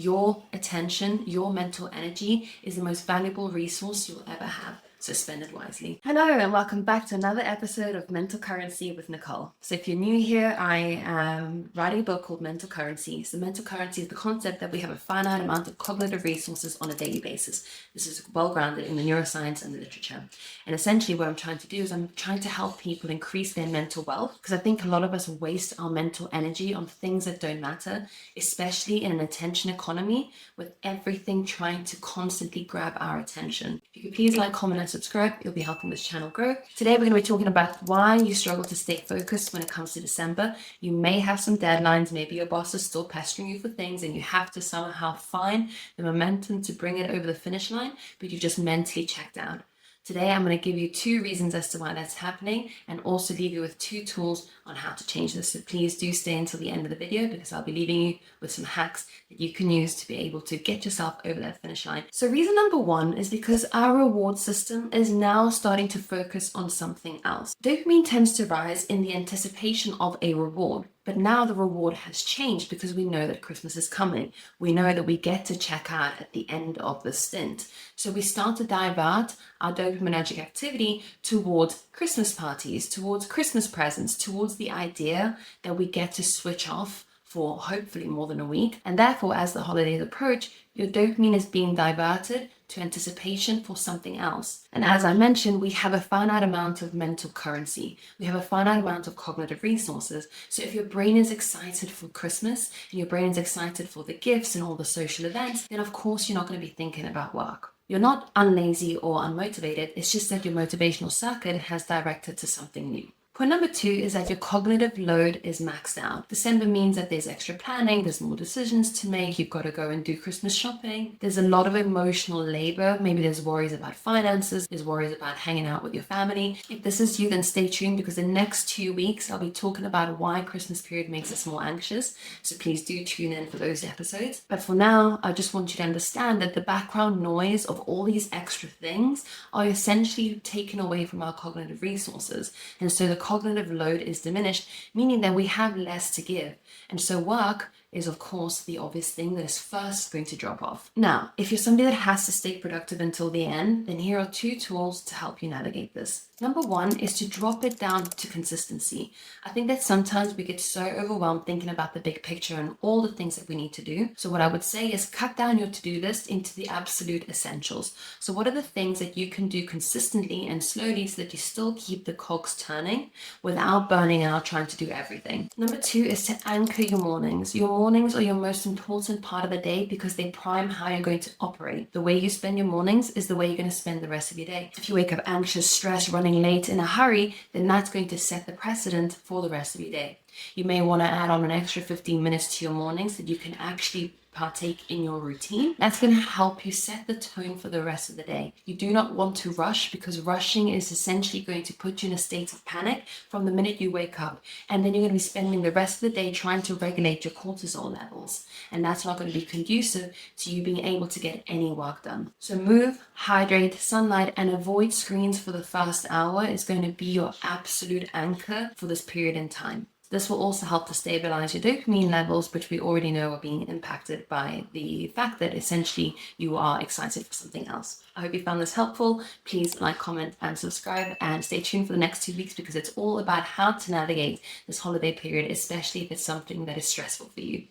Your attention, your mental energy is the most valuable resource you'll ever have. So spend it wisely. Hello and welcome back to another episode of Mental Currency with Nicole. So if you're new here, I am writing a book called Mental Currency. So mental currency is the concept that we have a finite amount of cognitive resources on a daily basis. This is well grounded in the neuroscience and the literature. And essentially what I'm trying to do is I'm trying to help people increase their mental wealth, because I think a lot of us waste our mental energy on things that don't matter, especially in an attention economy with everything trying to constantly grab our attention. If you could please like, comment, and subscribe, you'll be helping this channel grow. Today we're going to be talking about why you struggle to stay focused when it comes to December. You may have some deadlines, maybe your boss is still pestering you for things and you have to somehow find the momentum to bring it over the finish line, but you've just mentally checked out. Today, I'm going to give you 2 reasons as to why that's happening and also leave you with 2 tools on how to change this. So please do stay until the end of the video because I'll be leaving you with some hacks that you can use to be able to get yourself over that finish line. So reason number 1 is because our reward system is now starting to focus on something else. Dopamine tends to rise in the anticipation of a reward. But now the reward has changed because we know that Christmas is coming. We know that we get to check out at the end of the stint. So we start to divert our dopaminergic activity towards Christmas parties, towards Christmas presents, towards the idea that we get to switch off for hopefully more than a week. And therefore, as the holidays approach, your dopamine is being diverted to anticipation for something else. And as I mentioned, we have a finite amount of mental currency. We have a finite amount of cognitive resources. So if your brain is excited for Christmas and your brain is excited for the gifts and all the social events, then of course you're not going to be thinking about work. You're not unlazy or unmotivated. It's just that your motivational circuit has directed to something new. Point number 2 is that your cognitive load is maxed out. December means that there's extra planning, there's more decisions to make, you've got to go and do Christmas shopping. There's a lot of emotional labor. Maybe there's worries about finances, there's worries about hanging out with your family. If this is you, then stay tuned because the next 2 weeks I'll be talking about why Christmas period makes us more anxious. So please do tune in for those episodes. But for now, I just want you to understand that the background noise of all these extra things are essentially taken away from our cognitive resources. And so the cognitive load is diminished, meaning that we have less to give. And so work is of course the obvious thing that is first going to drop off. Now, if you're somebody that has to stay productive until the end, then here are 2 tools to help you navigate this. Number 1 is to drop it down to consistency. I think that sometimes we get so overwhelmed thinking about the big picture and all the things that we need to do. So what I would say is cut down your to-do list into the absolute essentials. So what are the things that you can do consistently and slowly so that you still keep the cogs turning without burning out trying to do everything? Number 2 is to anchor your mornings. Your mornings are your most important part of the day because they prime how you're going to operate. The way you spend your mornings is the way you're going to spend the rest of your day. If you wake up anxious, stressed, running late in a hurry, then that's going to set the precedent for the rest of your day. You may want to add on an extra 15 minutes to your mornings that you can actually partake in your routine. That's going to help you set the tone for the rest of the day. You do not want to rush because rushing is essentially going to put you in a state of panic from the minute you wake up. And then you're going to be spending the rest of the day trying to regulate your cortisol levels. And that's not going to be conducive to you being able to get any work done. So move, hydrate, sunlight, and avoid screens for the first hour is going to be your absolute anchor for this period in time. This will also help to stabilize your dopamine levels, which we already know are being impacted by the fact that essentially you are excited for something else. I hope you found this helpful. Please like, comment, and subscribe, and stay tuned for the next 2 weeks because it's all about how to navigate this holiday period, especially if it's something that is stressful for you.